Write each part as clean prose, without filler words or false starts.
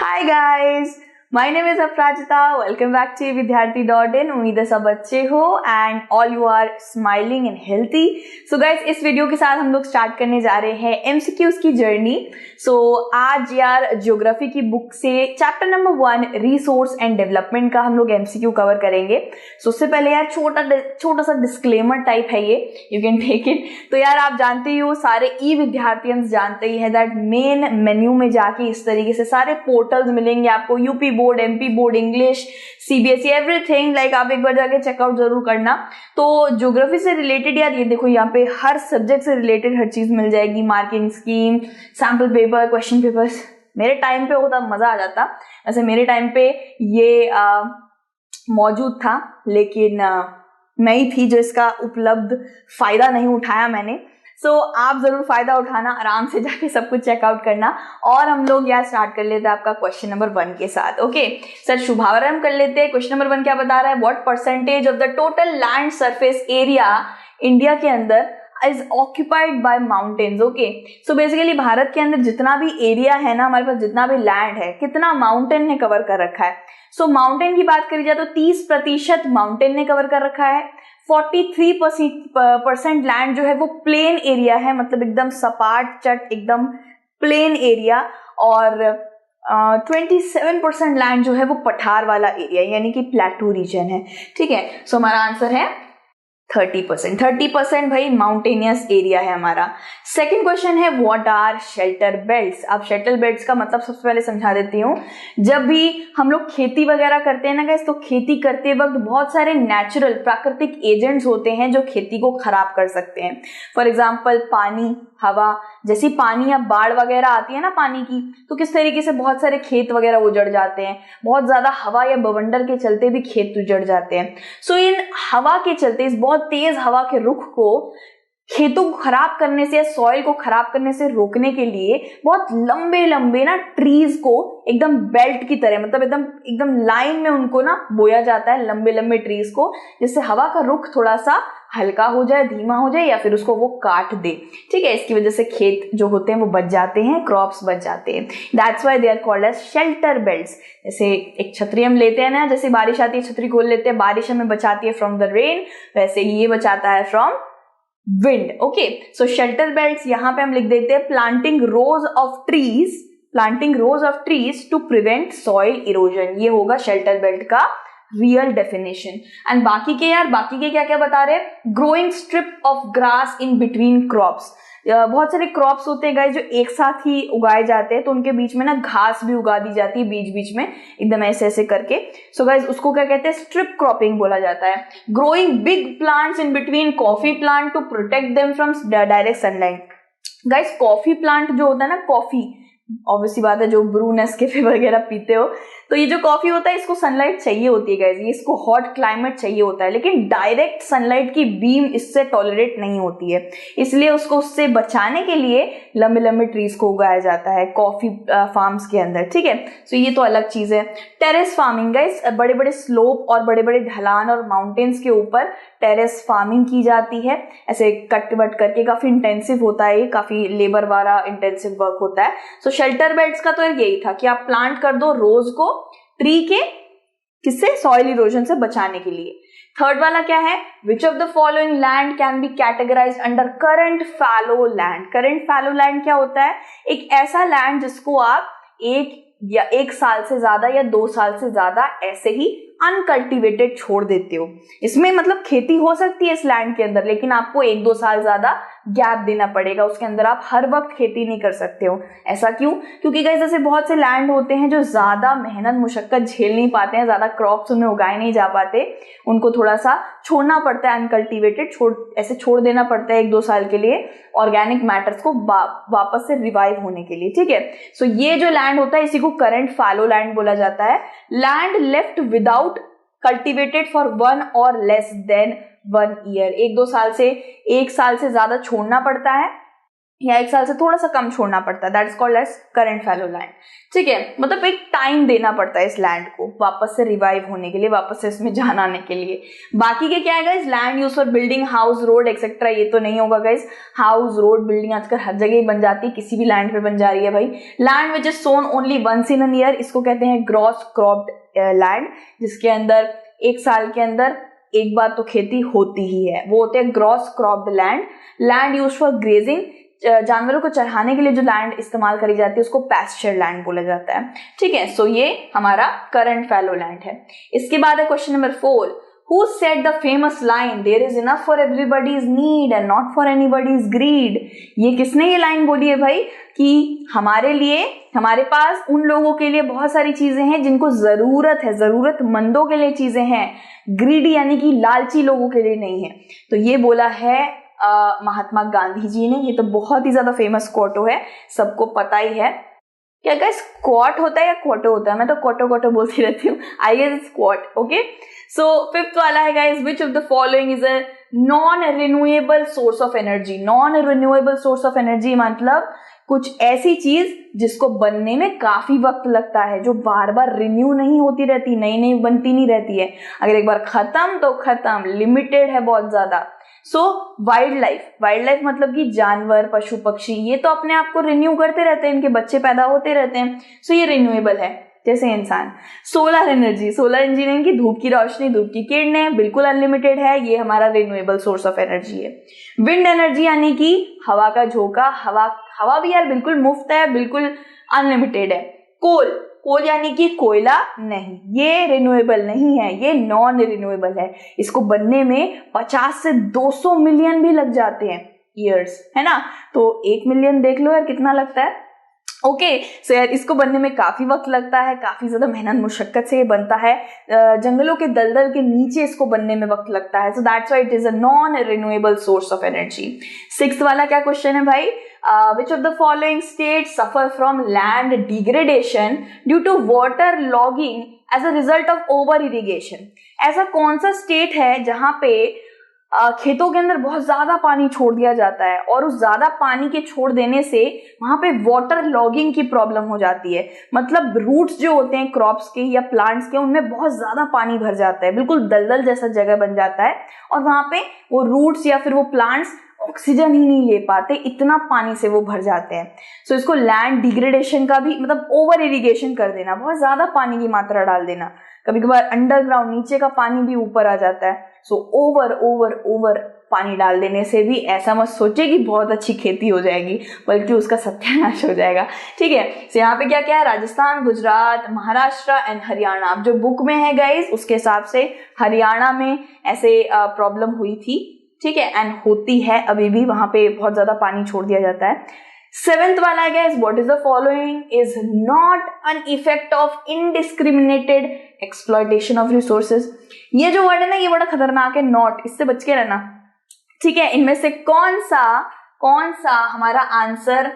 Hi guys, my name is Aparajita. Welcome back to विद्यार्थी.in। उम्मीद है सब अच्छे हो and all you are smiling and healthy. So guys, इस वीडियो के साथ हम लोग स्टार्ट करने जा रहे हैं एमसीक्यूज की जर्नी। आज यार ज्योग्राफी की बुक से chapter number 1 resource and development का हम लोग एमसीक्यू कवर करेंगे। उससे पहले यार छोटा सा डिस्क्लेमर टाइप है ये, यू कैन टेक इट। तो यार आप जानते ही हो, सारे ई विद्यार्थियंस जानते ही है दैट मेन मेन्यू में जाके इस तरीके से सारे पोर्टल्स मिलेंगे आपको, UP board, MP board, English, CBSE, everything. Like आप एक बार जाके चेकआउट जरूर करना। तो ज्योग्राफी से रिलेटेड यार ये देखो, यहाँ पे हर सब्जेक्ट से रिलेटेड हर चीज मिल जाएगी, marking scheme, sample paper, question papers. मेरे टाइम पे होता मजा आ जाता। वैसे मेरे टाइम पे ये मौजूद था, लेकिन मैं ही थी जो इसका उपलब्ध फायदा नहीं उठाया मैंने। आप जरूर फायदा उठाना, आराम से जाके सब कुछ चेकआउट करना। और हम लोग यार स्टार्ट कर लेते हैं आपका क्वेश्चन नंबर 1 के साथ। ओके सर, शुभारंभ कर लेते हैं। क्वेश्चन नंबर 1 क्या बता रहा है? What percentage of the total land surface area India के अंदर is occupied by mountains. Okay, so basically Bharat के अंदर जितना भी एरिया है ना, हमारे पास जितना भी लैंड है, कितना माउंटेन ने कवर कर रखा है। माउंटेन की बात करी जाए तो 30% माउंटेन ने कवर कर रखा है। 43% लैंड जो है वो प्लेन एरिया है, मतलब एकदम सपाट चट एकदम प्लेन एरिया। और 27% लैंड जो है वो पठार वाला एरिया यानी कि प्लेटू रीजन है। ठीक है, सो हमारा आंसर है 30% भाई माउंटेनियस एरिया है हमारा। सेकंड क्वेश्चन है व्हाट आर शेल्टर बेल्ट्स। अब शेल्टर बेल्ट्स का मतलब सबसे पहले समझा देती हूँ। जब भी हम लोग खेती वगैरह करते हैं ना गाइस, तो खेती करते वक्त बहुत सारे नेचुरल प्राकृतिक एजेंट्स होते हैं जो खेती को खराब कर सकते हैं। फॉर एग्जाम्पल पानी, हवा। जैसी पानी या बाढ़ वगैरह आती है ना पानी की, तो किस तरीके से बहुत सारे खेत वगैरह उजड़ जाते हैं। बहुत ज्यादा हवा या बवंडर के चलते भी खेत उजड़ जाते हैं। इन हवा के चलते, इस बहुत तेज हवा के रुख को खेतों को खराब करने से या सॉइल को खराब करने से रोकने के लिए बहुत लंबे लंबे ना ट्रीज को एकदम बेल्ट की तरह, मतलब एकदम लाइन में उनको ना बोया जाता है, लंबे लंबे ट्रीज को, जिससे हवा का रुख थोड़ा सा हल्का हो जाए, धीमा हो जाए, या फिर उसको वो काट दे। ठीक है, इसकी वजह से खेत जो होते हैं वो बच जाते हैं, क्रॉप्स बच जाते हैं। That's why they are called as shelter belts. जैसे एक छतरी हम लेते हैं ना, जैसे बारिश आती है छतरी खोल लेते हैं, बारिश हमें बचाती है फ्रॉम द रेन, वैसे ही ये बचाता है from wind. Okay, so shelter belts यहाँ पे हम लिख देते हैं planting rows of trees to prevent soil erosion. ये होगा शेल्टर बेल्ट का रियल डेफिनेशन। एंड बाकी के क्या क्या बता रहे हैं? Growing strip of grass in between crops. बहुत सारे क्रॉप्स होते हैं गाइस जो एक साथ ही उगाए जाते हैं, तो उनके बीच में ना घास भी उगा दी जाती है बीच बीच में, एकदम ऐसे ऐसे करके। सो गाइस उसको क्या कहते हैं? स्ट्रिप क्रॉपिंग बोला जाता है। Growing big plants in between coffee plant to protect them from direct sunlight. Guys coffee plant जो होता है ना, कॉफी ऑब्वियसली बात है, जो ब्रू नेस्कैफे वगैरह पीते हो, तो ये जो कॉफी होता है इसको सनलाइट चाहिए होती है गाइस, ये इसको हॉट क्लाइमेट चाहिए होता है, लेकिन डायरेक्ट सनलाइट की बीम इससे टॉलरेट नहीं होती है, इसलिए उसको उससे बचाने के लिए लंबे लंबे ट्रीज को उगाया जाता है कॉफी फार्म्स के अंदर। ठीक है, सो ये तो अलग चीज है। टेरेस फार्मिंग गाइस, बड़े बड़े स्लोप और बड़े बड़े ढलान और माउंटेन्स के ऊपर टेरेस फार्मिंग की जाती है, ऐसे कट वट करके। काफी इंटेंसिव होता है ये, काफी लेबर वाला इंटेंसिव वर्क होता है। सो शेल्टर बेल्ट्स का तो यही था कि आप प्लांट कर दो रोज को ट्री के, किससे? सॉइल इरोजन से बचाने के लिए। थर्ड वाला क्या है? Which of the following land can be categorised under current fallow land. Current fallow land क्या होता है? एक ऐसा लैंड जिसको आप एक साल से ज्यादा या 2 साल से ज्यादा ऐसे ही अनकल्टिवेटेड छोड़ देते हो। इसमें मतलब खेती हो सकती है इस लैंड के अंदर, लेकिन आपको 1-2 साल ज्यादा गैप देना पड़ेगा, उसके अंदर आप हर वक्त खेती नहीं कर सकते हो। ऐसा क्यों? क्योंकि गाइस ऐसे बहुत से लैंड होते हैं जो ज्यादा मेहनत मुशक्कत झेल नहीं पाते हैं, ज्यादा क्रॉप्स उन्हें उगाए नहीं जा पाते, उनको थोड़ा सा छोड़ना पड़ता है अनकल्टिवेटेड, ऐसे छोड़ देना पड़ता है 1-2 साल के लिए ऑर्गेनिक मैटर्स को वापस से रिवाइव होने के लिए। ठीक है, सो ये जो लैंड होता है इसी को करंट फैलो लैंड बोला जाता है। Land left without cultivated for 1 और लेस देन 1 ईयर। 1-2 साल से 1 साल से ज्यादा छोड़ना पड़ता है, या 1 साल से थोड़ा सा कम छोड़ना पड़ता है, that is called as current fallow land. ठीक है, मतलब एक टाइम देना पड़ता है इस लैंड को वापस से रिवाइव होने के लिए, वापस से इसमें जान आने के लिए। बाकी के क्या है guys, land use for building house road etcetera, ये तो नहीं होगा गाइस। हाउस रोड बिल्डिंग आजकल हर जगह ही बन जाती है, किसी भी लैंड पे बन जा रही है भाई। Land which is sown only once in an year, इसको कहते हैं ग्रॉस क्रॉप्ड लैंड, जिसके अंदर 1 साल के अंदर एक बार तो खेती होती ही है, वो होते हैं gross cropped land. Land use for grazing, जानवरों को चराने के लिए जो लैंड इस्तेमाल करी जाती है उसको पैस्चर लैंड बोला जाता है। ठीक है, सो ये हमारा करंट फैलो लैंड है। इसके बाद है question number 4, Who said the famous line there is enough for everybody's need and not for anybody's greed? ये किसने ये लाइन बोली है भाई कि हमारे लिए, हमारे पास उन लोगों के लिए बहुत सारी चीजें हैं जिनको जरूरत है, जरूरतमंदों के लिए चीजें हैं, ग्रीडी यानी कि लालची लोगों के लिए नहीं है। तो ये बोला है महात्मा गांधी जी ने। ये तो बहुत ही ज्यादा फेमस कोटो है, सबको पता ही है। क्या गाइस क्वाट होता है या क्वाटो होता है? मैं तो कोटो बोलती रहती हूँ, I guess it's quite. Okay, so 5th वाला है guys, which of the following is a non renewable source of energy. Non renewable source of energy मतलब कुछ ऐसी चीज जिसको बनने में काफी वक्त लगता है, जो बार बार रिन्यू नहीं होती रहती, नई नई बनती नहीं रहती है, अगर एक बार खत्म तो खत्म, लिमिटेड है बहुत ज्यादा। सो वाइल्ड लाइफ मतलब कि जानवर, पशु पक्षी, ये तो अपने आप को रिन्यू करते रहते हैं, इनके बच्चे पैदा होते रहते हैं, सो ये रिन्यूएबल है जैसे इंसान। सोलर एनर्जी, सोलर इंजीनियरिंग की धूप की रोशनी, धूप की किरणें बिल्कुल अनलिमिटेड है, ये हमारा रिन्यूएबल सोर्स ऑफ एनर्जी है। विंड एनर्जी यानी कि हवा का झोंका, हवा भी यार बिल्कुल मुफ्त है, बिल्कुल अनलिमिटेड है। कोल यानी कि कोयला नहीं, ये रिन्यूएबल नहीं है, ये नॉन रिन्यूएबल है, इसको बनने में 50 से 200 मिलियन भी लग जाते हैं ईयर्स, है ना। तो 1 मिलियन देख लो यार कितना लगता है। ओके, सो यार इसको बनने में काफी वक्त लगता है, काफी ज्यादा मेहनत मुशक्कत से ये बनता है, जंगलों के दलदल के नीचे इसको बनने में वक्त लगता है, so that's why it is a non renewable source of energy. 6th वाला क्या क्वेश्चन है भाई, which of the following states suffer from land degradation due to water logging as a result of over irrigation? ऐसा कौन सा state है जहां पे खेतों के अंदर बहुत ज्यादा पानी छोड़ दिया जाता है और उस ज्यादा पानी के छोड़ देने से वहां पे वाटर लॉगिंग की प्रॉब्लम हो जाती है, मतलब रूट्स जो होते हैं क्रॉप्स के या प्लांट्स के, उनमें बहुत ज्यादा पानी भर जाता है, बिल्कुल दलदल जैसा जगह बन जाता है, और वहां पे वो रूट्स या फिर वो प्लांट्स ऑक्सीजन ही नहीं ले पाते, इतना पानी से वो भर जाते हैं। सो इसको लैंड डिग्रेडेशन का भी मतलब ओवर इरिगेशन कर देना, बहुत ज्यादा पानी की मात्रा डाल देना, कभी कभार अंडरग्राउंड नीचे का पानी भी ऊपर आ जाता है। सो ओवर पानी डाल देने से भी ऐसा मत सोचे कि बहुत अच्छी खेती हो जाएगी, बल्कि उसका सत्यानाश हो जाएगा। ठीक है, सो यहाँ पे क्या क्या है, राजस्थान, गुजरात, महाराष्ट्र एंड हरियाणा। अब जो बुक में है गाइस उसके हिसाब से हरियाणा में ऐसे प्रॉब्लम हुई थी, ठीक है, एंड होती है अभी भी, वहां पे बहुत ज्यादा पानी छोड़ दिया जाता है। 7th वाला है guys, what is the following is not an effect of indiscriminated exploitation of resources. ये जो वर्ड है ना, ये बड़ा खतरनाक है, नॉट, इससे बच के रहना। ठीक है, इनमें से कौन सा हमारा आंसर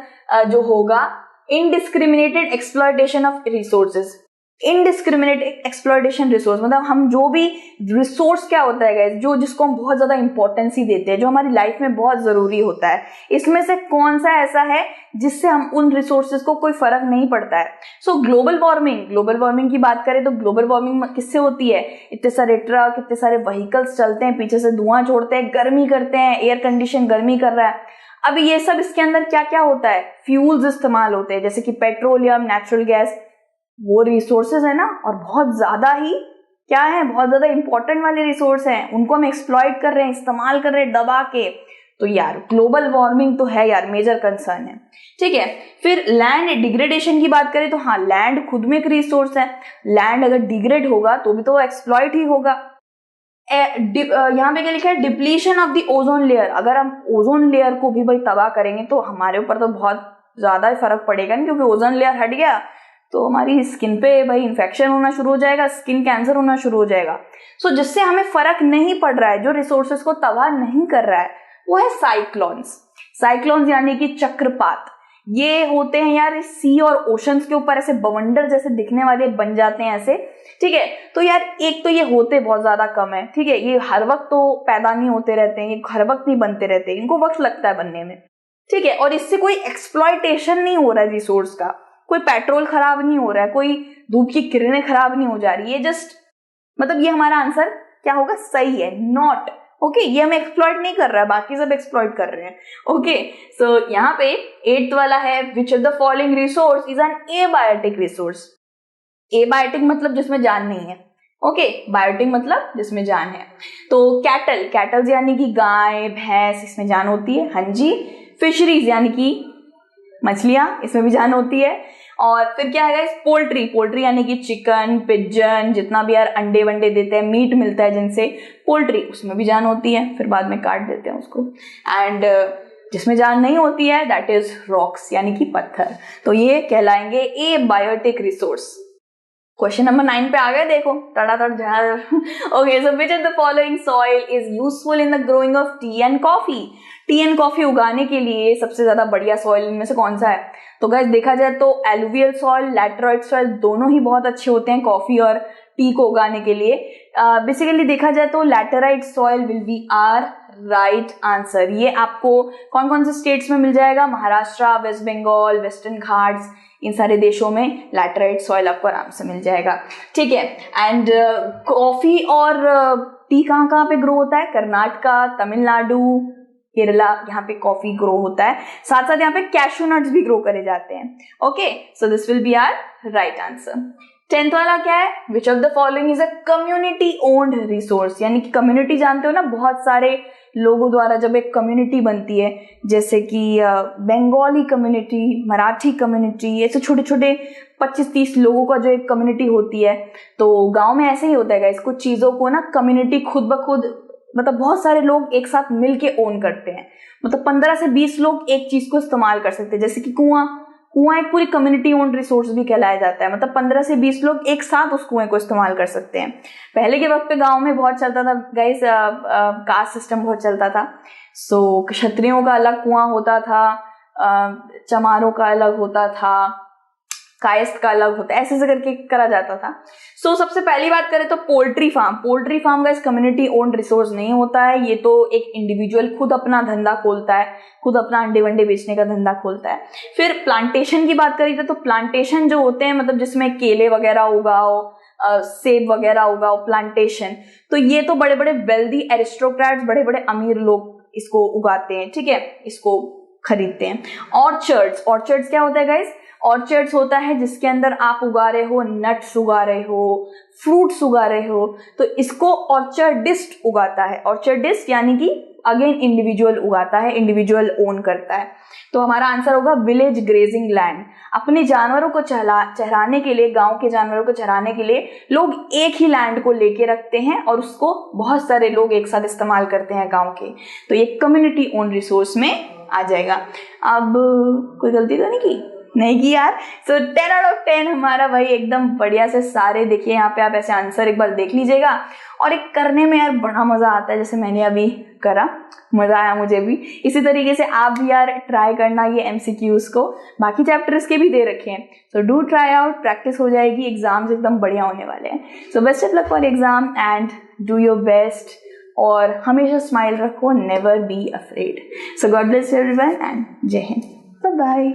जो होगा, indiscriminated exploitation of resources. Indiscriminate exploitation resource मतलब हम जो भी रिसोर्स क्या होता है गाइस, जो जिसको हम बहुत ज्यादा इंपॉर्टेंस ही देते हैं, जो हमारी लाइफ में बहुत जरूरी होता है, इसमें से कौन सा ऐसा है जिससे हम उन रिसोर्सेज को कोई फर्क नहीं पड़ता है। सो ग्लोबल वार्मिंग की बात करें तो ग्लोबल वार्मिंग किससे होती है, इतने सारे ट्रक, इतने सारे व्हीकल्स चलते हैं, पीछे से धुआं छोड़ते हैं, गर्मी करते हैं, एयर कंडीशन गर्मी कर रहा है। अब ये सब इसके अंदर क्या क्या होता है, फ्यूल्स इस्तेमाल होते हैं, जैसे कि पेट्रोलियम, नेचुरल गैस, वो रिसोर्सेज है ना, और बहुत ज्यादा ही क्या है, बहुत ज्यादा इंपॉर्टेंट वाले रिसोर्स हैं, उनको हम एक्सप्लॉइट कर रहे हैं, इस्तेमाल कर रहे हैं दबा के। तो यार ग्लोबल वार्मिंग तो है यार, मेजर कंसर्न है। ठीक है, फिर लैंड डिग्रेडेशन की बात करें तो हाँ, लैंड खुद में एक रिसोर्स है, लैंड अगर डिग्रेड होगा तो भी तो एक्सप्लॉइट ही होगा। यहाँ पे क्या लिखा है, depletion of the ozone layer. अगर हम ओजोन लेयर को भी भाई तबाह करेंगे तो हमारे ऊपर तो बहुत ज्यादा फर्क पड़ेगा, क्योंकि ओजोन लेयर हट गया तो हमारी स्किन पे भाई इन्फेक्शन होना शुरू हो जाएगा, स्किन कैंसर होना शुरू हो जाएगा। सो जिससे हमें फर्क नहीं पड़ रहा है, जो रिसोर्सेज को तबाह नहीं कर रहा है, वो है साइक्लोन्स यानी कि चक्रपात। ये होते हैं यार सी और ओशंस के ऊपर, ऐसे बवंडर जैसे दिखने वाले बन जाते हैं ऐसे। ठीक है, तो यार एक तो ये होते बहुत ज्यादा कम है, ठीक है, ये हर वक्त तो पैदा नहीं होते रहते हैं, ये हर वक्त नहीं बनते रहते, इनको वक्त लगता है बनने में। ठीक है, और इससे कोई एक्सप्लॉयटेशन नहीं हो रहा है रिसोर्स का, कोई पेट्रोल खराब नहीं हो रहा है, कोई धूप की किरणें खराब नहीं हो जा रही है, जस्ट मतलब ये हमारा आंसर क्या होगा, सही है, नॉट। ओके, ये हमें एक्सप्लॉइट नहीं कर रहा है, बाकी सब एक्सप्लॉइट कर रहे हैं। ओके, सो यहाँ पे 8th वाला है, which of the following resource is an abiotic resource. Abiotic मतलब जिसमें जान नहीं है। ओके, बायोटिक मतलब जिसमें जान है। तो कैटल, कैटल्स यानी कि गाय भैंस, इसमें जान होती है। हाँ जी। फिशरीज यानी कि मछलियां, इसमें भी जान होती है। और फिर क्या है, पोल्ट्री, पोल्ट्री यानी कि चिकन पिजन, जितना भी यार अंडे वंडे देते हैं, मीट मिलता है जिनसे, पोल्ट्री, उसमें भी जान होती है, फिर बाद में काट देते हैं उसको। एंड जिसमें जान नहीं होती है दैट इज रॉक्स यानी कि पत्थर। तो ये कहलाएंगे एबायोटिक रिसोर्स। क्वेश्चन नंबर 9 पे आ गए, देखो तड़ातड़ झाड़। Okay, so which of the following soil is useful in the growing of T and coffee. T and coffee उगाने के लिए सबसे ज्यादा बढ़िया सॉइल इनमें से कौन सा है? तो गाइस देखा जाए तो एलुवियल सॉइल, लैटेराइट सॉइल दोनों ही बहुत अच्छे होते हैं कॉफी और टी को उगाने के लिए। बेसिकली देखा जाए तो laterite soil will be our right answer. ये आपको कौन कौन से स्टेट्स में मिल जाएगा? Maharashtra, West Bengal, Western Ghats, इन सारे देशों में लैटेराइट सॉइल आपको आराम से मिल जाएगा। ठीक है, एंड कॉफी और टी कहाँ कहाँ पे ग्रो होता है? कर्नाटका, तमिलनाडु, केरला, यहाँ पे कॉफी ग्रो होता है। साथ साथ यहाँ पे कैशू नट्स भी ग्रो करे जाते हैं। Okay, so this will be our right answer. 10th वाला क्या है? Which of the following is a community owned resource. यानी कि कम्युनिटी जानते हो ना, बहुत सारे लोगों द्वारा जब एक कम्युनिटी बनती है, जैसे कि बंगाली कम्युनिटी, मराठी कम्युनिटी, ऐसे छोटे छोटे 25-30 लोगों का जो एक कम्युनिटी होती है। तो गांव में ऐसे ही होता है गाइस, कुछ चीजों को ना कम्युनिटी खुद ब खुद, मतलब बहुत सारे लोग एक साथ मिलके ओन करते हैं। मतलब 15 से 20 लोग एक चीज को इस्तेमाल कर सकते हैं, जैसे कि कुआं, कुआं एक पूरी कम्युनिटी ओन्ड रिसोर्स भी कहलाया जाता है। मतलब 15 से 20 लोग एक साथ उस कुएं को इस्तेमाल कर सकते हैं। पहले के वक्त पे गांव में बहुत चलता था गाइस, कास्ट सिस्टम बहुत चलता था। सो क्षत्रियों का अलग कुआं होता था, चमारों का अलग होता था, कायस्थ का अलग होता है, ऐसे ऐसे करके करा जाता था। सो सबसे पहली बात करें तो पोल्ट्री फार्म, पोल्ट्री फार्म का इस कम्युनिटी ओन्ड रिसोर्स नहीं होता है। ये तो एक इंडिविजुअल खुद अपना धंधा खोलता है, खुद अपना अंडे वंडे बेचने का धंधा खोलता है। फिर प्लांटेशन की बात करी तो प्लांटेशन जो होते हैं, मतलब जिसमें केले वगैरह उगाओ, सेब वगैरह उगाओ, प्लांटेशन, तो ये तो बड़े बड़े वेल्दी एरिस्टोक्रेट्स, बड़े बड़े अमीर लोग इसको उगाते हैं। ठीक है, इसको खरीदते हैं। ऑर्चर्ड्स, ऑर्चर्ड्स क्या होता है गाइस? ऑर्चर्ड्स होता है जिसके अंदर आप उगा रहे हो, नट्स उगा रहे हो, फ्रूट्स उगा रहे हो, तो इसको ऑर्चर्डिस्ट उगाता है। ऑर्चर्डिस्ट यानी कि अगेन इंडिविजुअल उगाता है, इंडिविजुअल ओन करता है। तो हमारा आंसर होगा विलेज ग्रेजिंग लैंड। अपने जानवरों को चराने के लिए, गांव के जानवरों को चराने के लिए लोग एक ही लैंड को लेके रखते हैं और उसको बहुत सारे लोग एक साथ इस्तेमाल करते हैं गांव के। तो ये कम्युनिटी ओन रिसोर्स में आ जाएगा। अब कोई गलती तो नहीं की यार। सो 10 out of 10 हमारा भाई एकदम बढ़िया से सारे। देखिए यहाँ पे आप ऐसे आंसर एक बार देख लीजिएगा, और एक करने में यार बड़ा मजा आता है, जैसे मैंने अभी करा, मजा आया मुझे भी। इसी तरीके से आप भी यार ट्राई करना ये MCQs को, बाकी चैप्टर्स के भी दे रखे हैं। So do try out, practice हो जाएगी, एग्जाम्स एकदम बढ़िया होने वाले हैं। So best of luck for exam and do your best, और हमेशा स्माइल रखो, never be afraid. So God bless everyone and जय हिंद, बाय बाय।